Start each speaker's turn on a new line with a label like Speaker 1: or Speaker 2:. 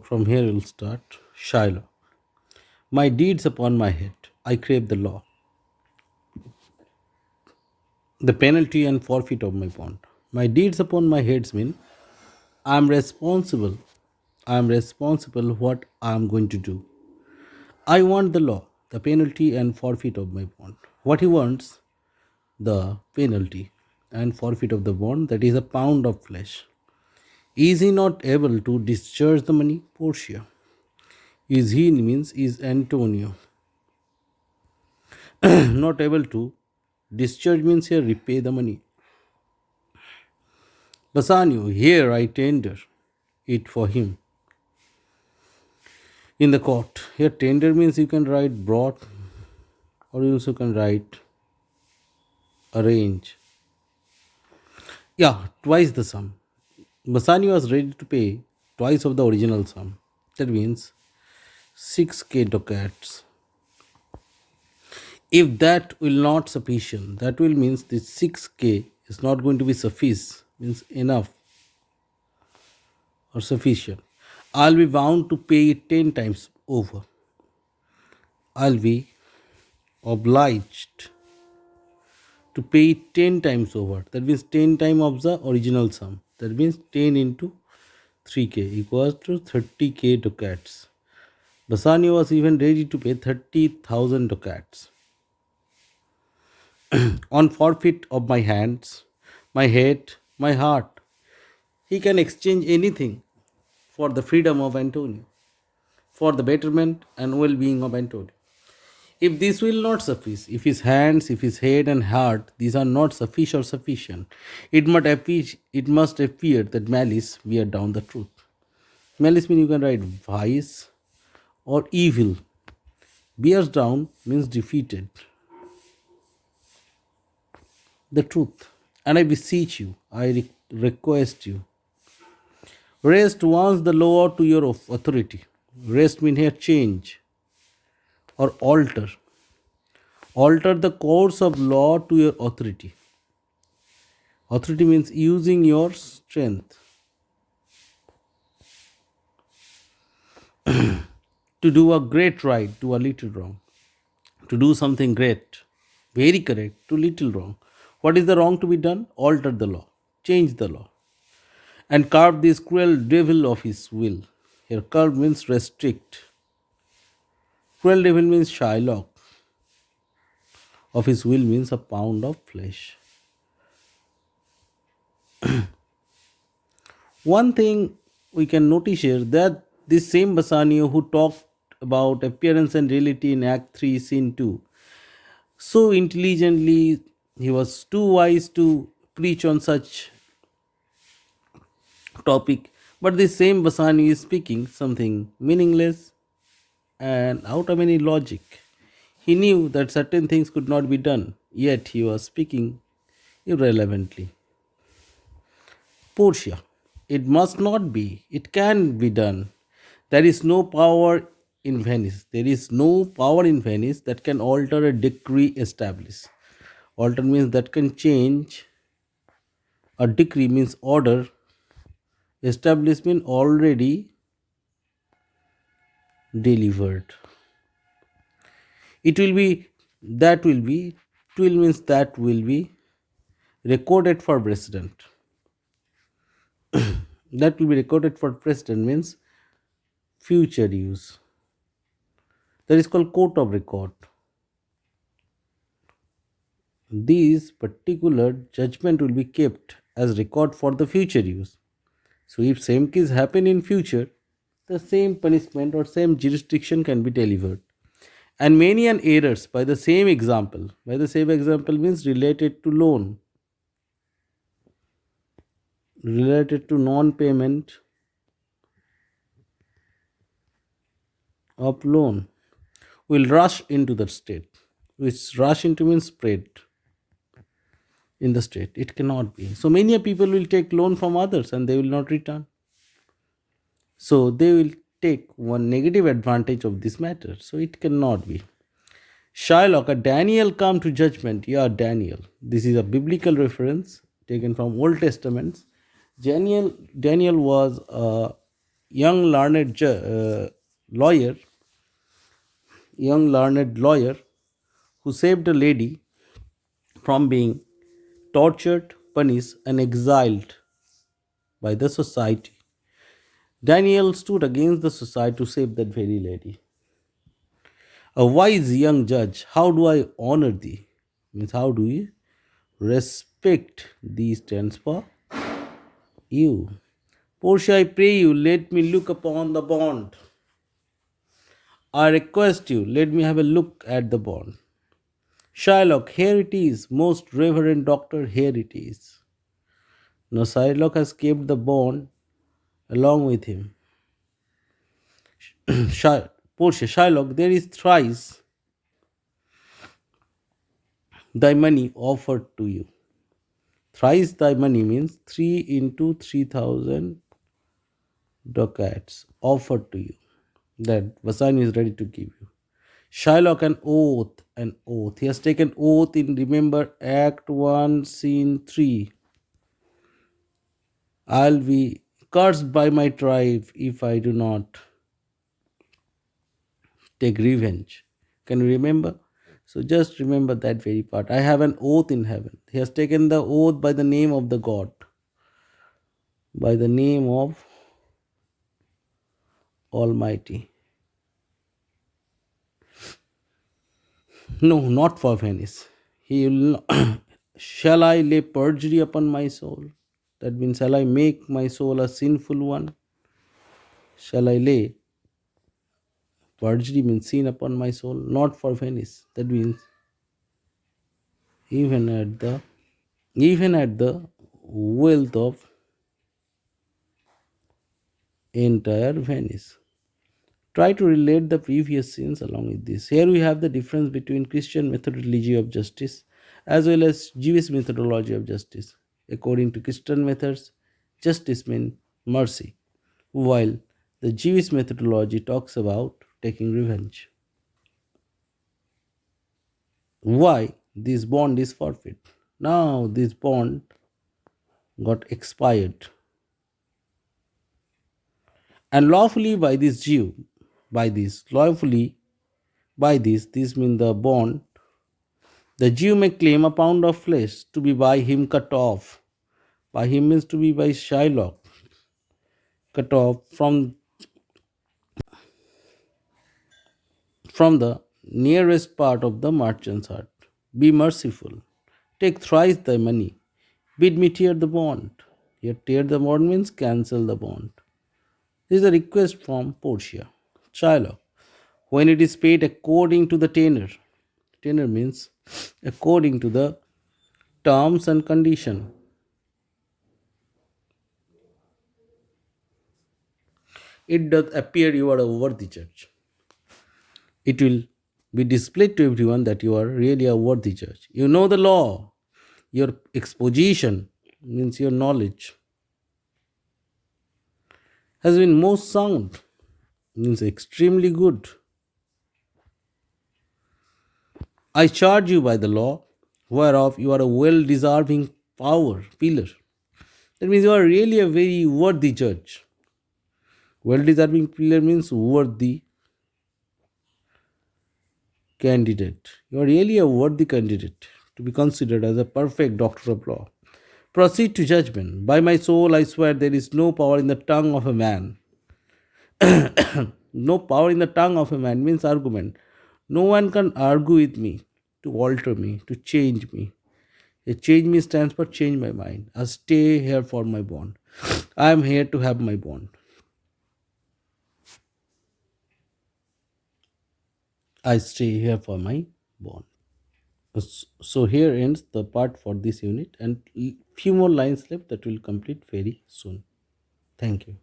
Speaker 1: from here we'll start. Shylock. My deeds upon my head, I crave the law, the penalty and forfeit of my bond. My deeds upon my heads mean I'm responsible. I'm responsible what I'm going to do. I want the law, the penalty and forfeit of my bond. What he wants, the penalty and forfeit of the bond, that is a pound of flesh. Is he not able to discharge the money? Portia. Is he means is Antonio not able to discharge means here repay the money. Bassanio, here I tender it for him in the court. Here tender means you can write brought or you also can write arrange. Yeah, twice the sum. Bassanio was ready to pay twice of the original sum. That means 6k ducats. If that will not sufficient, that will means this 6k is not going to be sufficient, means enough or sufficient. I'll be bound to pay it 10 times over. I'll be obliged to pay it 10 times over. That means 10 times of the original sum. That means 10 into 3k equals to 30k ducats. Bassanio was even ready to pay 30,000 ducats. On forfeit of my hands, my head, my heart, he can exchange anything for the freedom of Antonio, for the betterment and well being of Antonio. If this will not suffice, if his hands, if his head and heart, these are not sufficient, it must appear that malice bear down the truth. Malice means you can write vice or evil. Bears down means defeated. The truth. And I beseech you, I request you, rest once the law to your authority. Rest means here change or alter. Alter the course of law to your authority. Authority means using your strength to do a great right to a little wrong. To do something great, very correct, to little wrong. What is the wrong to be done? Alter the law, change the law, and carve this cruel devil of his will. Here, carve means restrict. Cruel devil means Shylock. Of his will means a pound of flesh. One thing we can notice here that this same Bassanio who talked about appearance and reality in Act 3, Scene 2, so intelligently, he was too wise to preach on such topic, but this same Basani is speaking something meaningless and out of any logic. He knew that certain things could not be done, yet he was speaking irrelevantly. Portia, it must not be, it can be done. There is no power in Venice. There is no power in Venice that can alter a decree established. Alter means that can change. A decree means order. Establishment already delivered. It will be, that will be, twill means that will be recorded for president. That will be recorded for president means future use. That is called court of record. These particular judgment will be kept as record for the future use. So if same case happen in future, the same punishment or same jurisdiction can be delivered. And many an errors by the same example. By the same example means related to loan, related to non-payment of loan will rush into the state. Which rush into means spread in the state. It cannot be. So many people will take loan from others and they will not return. So they will take one negative advantage of this matter. So it cannot be. Shylock, a Daniel come to judgment. Yeah, Daniel. This is a biblical reference taken from Old Testaments. Daniel was a young lawyer, young learned lawyer who saved a lady from being tortured, punished, and exiled by the society. Daniel stood against the society to save that very lady. A wise young judge, how do I honor thee? Means how do you respect thee stands for you. Portia, I pray you, let me look upon the bond. I request you, let me have a look at the bond. Shylock, here it is, most reverend doctor, here it is. Now Shylock has kept the bond along with him. Portia, Shylock, there is thrice thy money offered to you. Thrice thy money means 3 into 3,000 ducats offered to you. That Vasani is ready to give you. Shylock, an oath, an oath. He has taken oath in, remember, Act 1, Scene 3. I'll be cursed by my tribe if I do not take revenge. Can you remember? So just remember that very part. I have an oath in heaven. He has taken the oath by the name of the God, by the name of Almighty. No, not for Venice. He will not. Shall I lay perjury upon my soul? That means, shall I make my soul a sinful one? Shall I lay perjury means sin upon my soul? Not for Venice. That means even at the even at the wealth of entire Venice. Try to relate the previous scenes along with this. Here we have the difference between Christian methodology of justice as well as Jewish methodology of justice. According to Christian methods, justice means mercy, while the Jewish methodology talks about taking revenge. Why this bond is forfeit? Now this bond got expired, and lawfully by this Jew, by this lawfully by this means the bond. The Jew may claim a pound of flesh to be by him cut off. By him means to be by Shylock, cut off from the nearest part of the merchant's hut. Be merciful. Take thrice thy money. Bid me tear the bond. Here tear the bond means cancel the bond. This is a request from Portia. Shylock. When it is paid according to the tenor. Tenor means according to the terms and condition. It doth appear you are a worthy judge. It will be displayed to everyone that you are really a worthy judge. You know the law. Your exposition means your knowledge has been most sound, means extremely good. I charge you by the law, whereof you are a well deserving power pillar. That means you are really a very worthy judge. Well deserving pillar means worthy candidate. You are really a worthy candidate to be considered as a perfect doctor of law. Proceed to judgment. By my soul, I swear there is no power in the tongue of a man. No power in the tongue of a man means argument. No one can argue with me, to alter me, to change me. A change me stands for change my mind. I stay here for my bond. I am here to have my bond. I stay here for my bond. So here ends the part for this unit, and few more lines left that will complete very soon. Thank you.